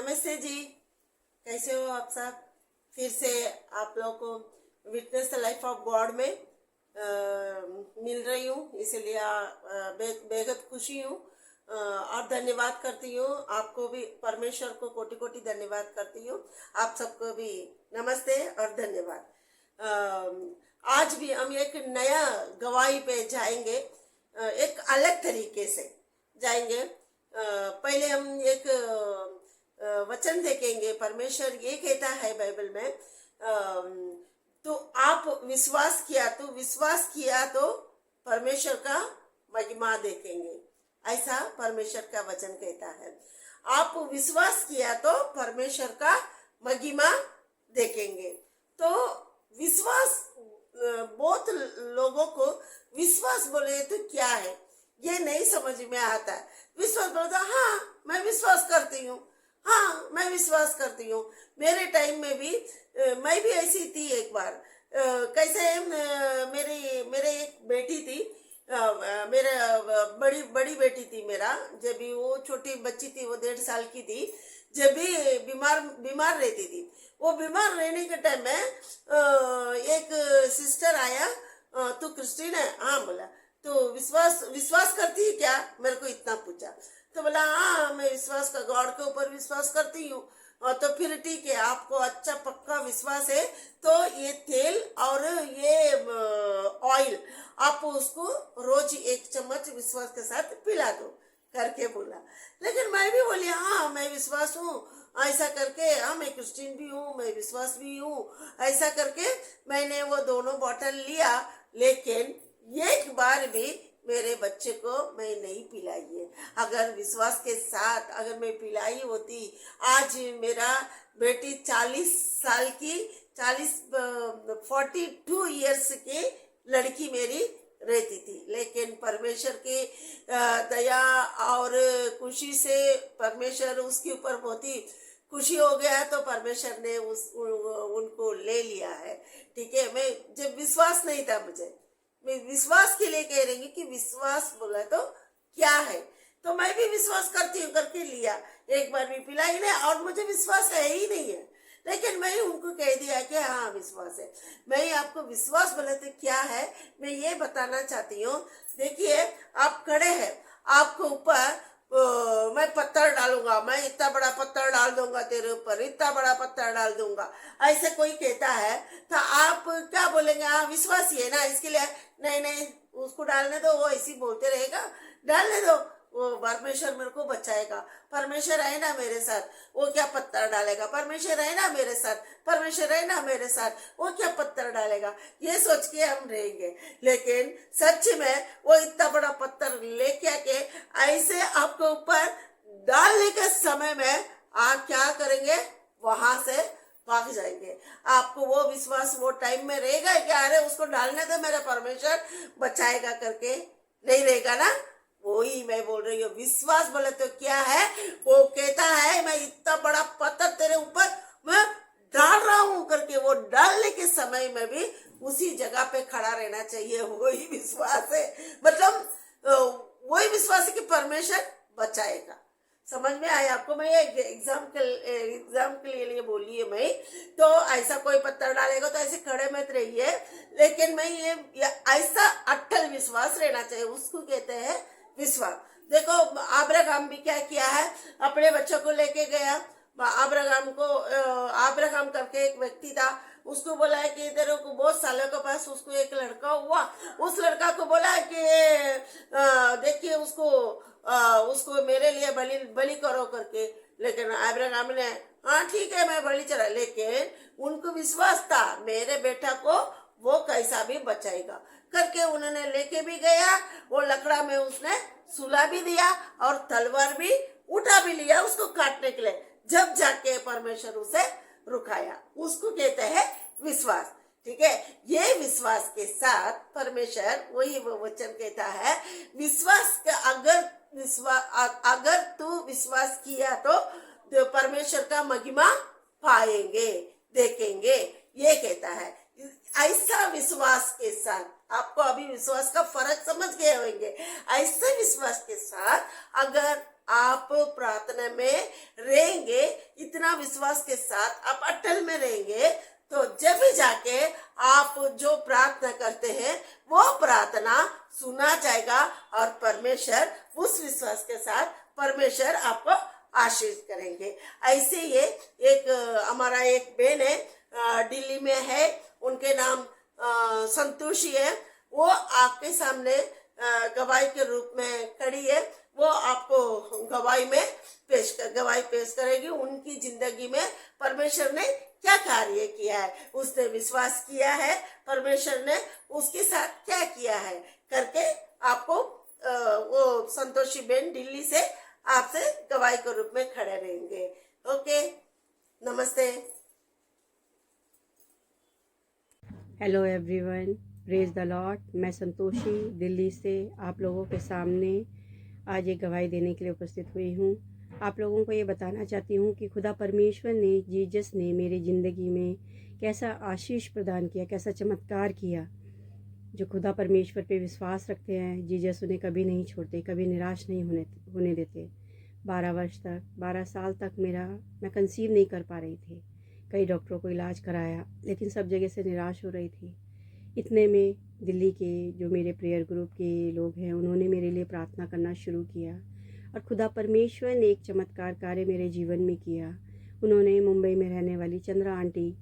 नमस्ते जी। कैसे हो आप सब? फिर से आप लोग को witness the life of God में मिल रही हूँ, इसलिए बेहद खुशी हूँ और धन्यवाद करती हूँ। आपको भी परमेश्वर को कोटि कोटि धन्यवाद करती हूँ। आप सबको भी नमस्ते और धन्यवाद। आज भी हम एक नया गवाही पे जाएंगे, एक अलग तरीके से जाएंगे। पहले हम एक वचन देखेंगे। परमेश्वर ये कहता है बाइबल में, तो आप विश्वास किया तो परमेश्वर का महिमा देखेंगे। ऐसा परमेश्वर का वचन कहता है। आप विश्वास किया तो परमेश्वर का महिमा देखेंगे। तो विश्वास, बहुत लोगों को विश्वास बोले तो क्या है ये नहीं समझ में आता है। विश्वास बोलता, हाँ मैं विश्वास करती हूँ, हाँ मैं विश्वास करती हूँ। मेरे टाइम में भी मैं भी ऐसी थी एक बार। कैसे मेरे एक बेटी थी, मेरा बड़ी बेटी थी मेरा। जब भी वो छोटी बच्ची थी, वो 1.5 साल की थी, जब भी बीमार रहती थी। वो बीमार रहने के टाइम में एक सिस्टर आया, तू क्रिस्टियन है? हाँ बोला। तो विश्वास करती है क्या, मेरे को इतना पूछा। तो बोला हाँ मैं विश्वास का गॉड के ऊपर विश्वास करती हूँ। तो फिर ठीक है, आपको अच्छा पक्का विश्वास है तो ये तेल और ये ऑयल आप उसको रोज 1 चम्मच विश्वास के साथ पिला दो करके बोला। लेकिन मैं भी बोली हाँ मैं विश्वास हूँ, ऐसा करके हाँ मैं क्रिश्चियन भी हूँ, मैं विश्वास भी हूँ। ऐसा करके मैंने वो दोनों बॉटल लिया, लेकिन एक बार भी मेरे बच्चे को मैं नहीं पिलाई है। अगर विश्वास के साथ अगर मैं पिलाई होती, आज मेरा बेटी 40 साल की 42 इयर्स की लड़की मेरी रहती थी। लेकिन परमेश्वर की दया और खुशी से परमेश्वर उसके ऊपर बहुत ही खुशी हो गया, तो परमेश्वर ने उनको ले लिया है। ठीक है, मैं जब विश्वास नहीं था, मैं विश्वास के लिए कह रही हूँ कि विश्वास बोला तो क्या है। तो मैं भी विश्वास करती हूँ करके लिया, एक बार भी पिला ही नहीं और मुझे विश्वास है ही नहीं है। लेकिन मैं उनको कह दिया कि हाँ विश्वास है। मैं आपको विश्वास बोले तो क्या है मैं ये बताना चाहती हूँ। देखिए, आप खड़े हैं, आपके ऊपर मैं पत्थर डालूंगा, मैं इतना बड़ा पत्थर डाल दूंगा तेरे ऊपर, इतना बड़ा पत्थर डाल दूंगा, ऐसे कोई कहता है तो आप क्या बोलेंगे? हाँ विश्वास ही है ना, इसके लिए नहीं उसको डालने दो, वो ऐसी बोलते रहेगा, डालने दो, वो परमेश्वर मेरे को बचाएगा, परमेश्वर है ना मेरे साथ, वो क्या पत्थर डालेगा, परमेश्वर है ना मेरे साथ, परमेश्वर है ना मेरे साथ, वो क्या पत्थर डालेगा, ये सोच के हम रहेंगे। लेकिन सच में वो इतना बड़ा पत्थर लेके आके ऐसे आपके ऊपर डालने के समय में आप क्या करेंगे? वहां से भाग जाएंगे। आपको वो विश्वास वो टाइम में रहेगा कि अरे उसको डालने दो, मेरा परमेश्वर बचाएगा करके नहीं रहेगा ना। वही मैं बोल रही हूँ, विश्वास बोले तो क्या है? वो कहता है मैं इतना बड़ा पत्थर तेरे ऊपर मैं डाल रहा हूँ करके, वो डालने के समय में भी उसी जगह पे खड़ा रहना चाहिए। वही विश्वास है, मतलब वही विश्वास है कि परमेश्वर बचाएगा। समझ में आया आपको? मैं ये एग्जाम के लिए बोली है मैं। तो ऐसा कोई पत्थर डालेगा तो ऐसे खड़े मत रहिए, लेकिन मैं ये ऐसा अटल विश्वास रहना चाहिए, उसको कहते हैं विश्वास। देखो अब्राहम भी क्या किया है, अपने बच्चों को लेके गया। अब्राहम करके एक व्यक्ति था, उसको बोला है कि तेरे को बहुत सालों के पास उसको एक लड़का हुआ। उस लड़का को बोला है कि देखिए उसको मेरे लिए बलि करो करके। लेकिन अब्राहम ने हाँ ठीक है मैं बलि चढ़ा, लेकिन उनको विश्वास था मेरे बेटा को वो कैसा भी बचाएगा करके। उन्होंने लेके भी गया, वो लकड़ा में उसने सुला भी दिया और तलवार भी उठा भी लिया उसको काटने के लिए। जब जाके परमेश्वर उसे रुकाया, उसको कहते हैं विश्वास। ठीक है, ये विश्वास के साथ परमेश्वर वही वो वचन कहता है, विश्वास का अगर तू विश्वास किया तो परमेश्वर का महिमा पाएंगे, देखेंगे, ये कहता है। ऐसा विश्वास के साथ, आपको अभी विश्वास का फर्क समझ गए होंगे। ऐसे विश्वास के साथ अगर आप प्रार्थना में रहेंगे, इतना विश्वास के साथ आप अटल में रहेंगे, तो जब भी जाके आप जो प्रार्थना करते हैं वो प्रार्थना सुना जाएगा और परमेश्वर उस विश्वास के साथ परमेश्वर आपको आशीष करेंगे। ऐसे ये एक हमारा एक बहन है, दिल्ली में है, उनके नाम संतोषी है। वो आपके सामने गवाही के रूप में खड़ी है। वो आपको गवाही पेश करेगी उनकी जिंदगी में परमेश्वर ने क्या कार्य किया है, उसने विश्वास किया है, परमेश्वर ने उसके साथ क्या किया है करके आपको वो संतोषी बहन दिल्ली से आपसे गवाही के रूप में खड़े रहेंगे। ओके, नमस्ते। Hello everyone, praise the Lord. मैं संतोषी दिल्ली से आप लोगों के सामने आज एक गवाही देने के लिए उपस्थित हुई हूँ। आप लोगों को ये बताना चाहती हूँ कि खुदा परमेश्वर ने, जीसस ने मेरी ज़िंदगी में कैसा आशीष प्रदान किया, कैसा चमत्कार किया। जो खुदा परमेश्वर पे विश्वास रखते हैं, जीसस उन्हें कभी नहीं छोड़ते, कभी निराश नहीं होने देते। 12 साल तक मैं कंसीव नहीं कर पा रही थी। कई डॉक्टरों को इलाज कराया, लेकिन सब जगह से निराश हो रही थी। इतने में दिल्ली के जो मेरे प्रेयर ग्रुप के लोग हैं, उन्होंने मेरे लिए प्रार्थना करना शुरू किया और खुदा परमेश्वर ने एक चमत्कार कार्य मेरे जीवन में किया। उन्होंने मुंबई में रहने वाली चंद्रा आंटी,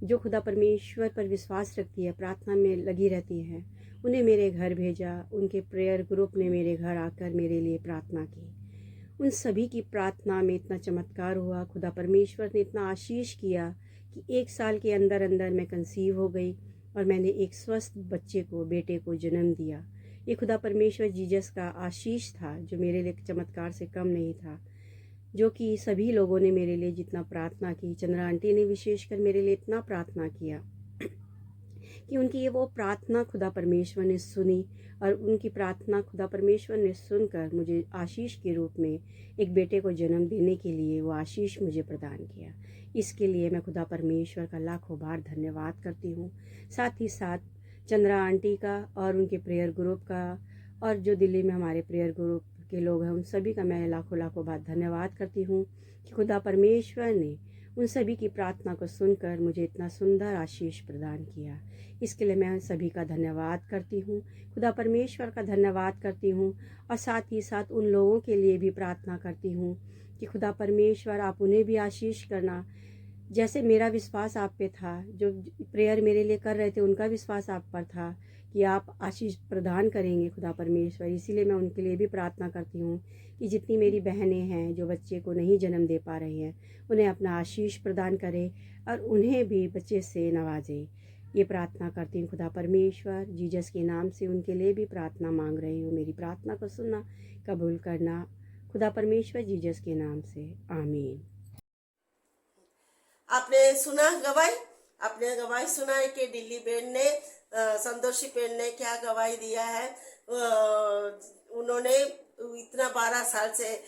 जो खुदा परमेश्वर पर विश्वास रखती है, प्रार्थना में लगी रहती है, उन्हें मेरे घर भेजा। उनके प्रेयर ग्रुप ने मेरे घर आकर मेरे लिए प्रार्थना की। उन सभी की प्रार्थना में इतना चमत्कार हुआ, खुदा परमेश्वर ने इतना आशीष किया कि 1 साल के अंदर अंदर मैं कंसीव हो गई और मैंने एक स्वस्थ बच्चे को, बेटे को जन्म दिया। ये खुदा परमेश्वर जीसस का आशीष था, जो मेरे लिए चमत्कार से कम नहीं था, जो कि सभी लोगों ने मेरे लिए जितना प्रार्थना की, चंद्रा आंटी ने विशेषकर मेरे लिए इतना प्रार्थना किया कि उनकी ये वो प्रार्थना खुदा परमेश्वर ने सुनी और उनकी प्रार्थना खुदा परमेश्वर ने सुनकर मुझे आशीष के रूप में एक बेटे को जन्म देने के लिए वो आशीष मुझे प्रदान किया। इसके लिए मैं खुदा परमेश्वर का लाखों बार धन्यवाद करती हूँ। साथ ही साथ चंद्रा आंटी का और उनके प्रेयर ग्रुप का और जो दिल्ली में हमारे प्रेयर ग्रुप के लोग हैं, उन सभी का मैं लाखों बार धन्यवाद करती हूँ कि खुदा परमेश्वर ने उन सभी की प्रार्थना को सुनकर मुझे इतना सुंदर आशीष प्रदान किया। इसके लिए मैं सभी का धन्यवाद करती हूँ, खुदा परमेश्वर का धन्यवाद करती हूँ और साथ ही साथ उन लोगों के लिए भी प्रार्थना करती हूँ कि खुदा परमेश्वर आप उन्हें भी आशीष करना। जैसे मेरा विश्वास आप पे था, जो प्रेयर मेरे लिए कर रहे थे, उनका विश्वास आप पर था कि आप आशीष प्रदान करेंगे खुदा परमेश्वर। इसीलिए मैं उनके लिए भी प्रार्थना करती हूँ कि जितनी मेरी बहनें हैं जो बच्चे को नहीं जन्म दे पा रही हैं, उन्हें अपना आशीष प्रदान करे और उन्हें भी बच्चे से नवाजे। ये प्रार्थना करती हूँ खुदा परमेश्वर, जीसस के नाम से उनके लिए भी प्रार्थना मांग रही हूँ। मेरी प्रार्थना को सुनना, कबूल करना खुदा परमेश्वर, जीसस के नाम से, आमीन। आपने सुना गवाही, आपने गवाही सुना है कि दिल्ली बहन ने, संतोषी बहन ने क्या गवाही दिया है। उन्होंने इतना 12 साल से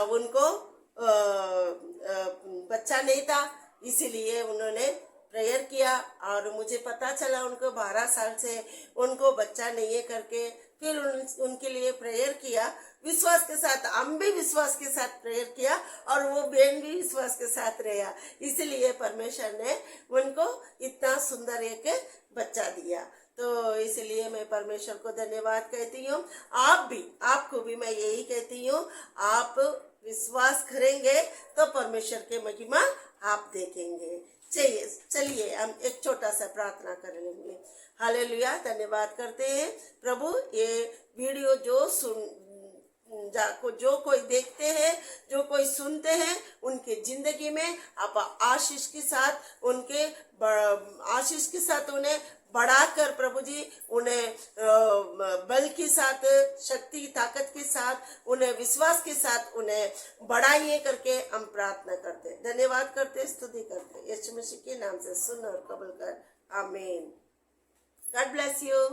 उनको बच्चा नहीं था, इसीलिए उन्होंने प्रेयर किया और मुझे पता चला उनको 12 साल से उनको बच्चा नहीं है करके, फिर उनके लिए प्रेयर किया विश्वास के साथ। हम भी विश्वास के साथ प्रेयर किया और वो बहन भी विश्वास के साथ रहा, इसलिए परमेश्वर ने उनको इतना सुंदर एक बच्चा दिया। तो इसलिए मैं परमेश्वर को धन्यवाद कहती हूँ। आपको भी मैं यही कहती हूँ, आप विश्वास करेंगे तो परमेश्वर के महिमा आप देखेंगे। चलिए हम एक छोटा सा प्रार्थना कर लेंगे। हालेलुया, धन्यवाद करते हैं प्रभु। ये वीडियो जो कोई देखते हैं, जो कोई सुनते हैं, उनके जिंदगी में आप आशीष के साथ उन्हें बढ़ाकर प्रभु जी, उन्हें बल के साथ, शक्ति ताकत के साथ, उन्हें विश्वास के साथ उन्हें बढ़ाइए करके हम प्रार्थना करते, धन्यवाद करते, स्तुति करते। यीशु मसीह के नाम से सुन और कबूल कर, आमीन। God bless you.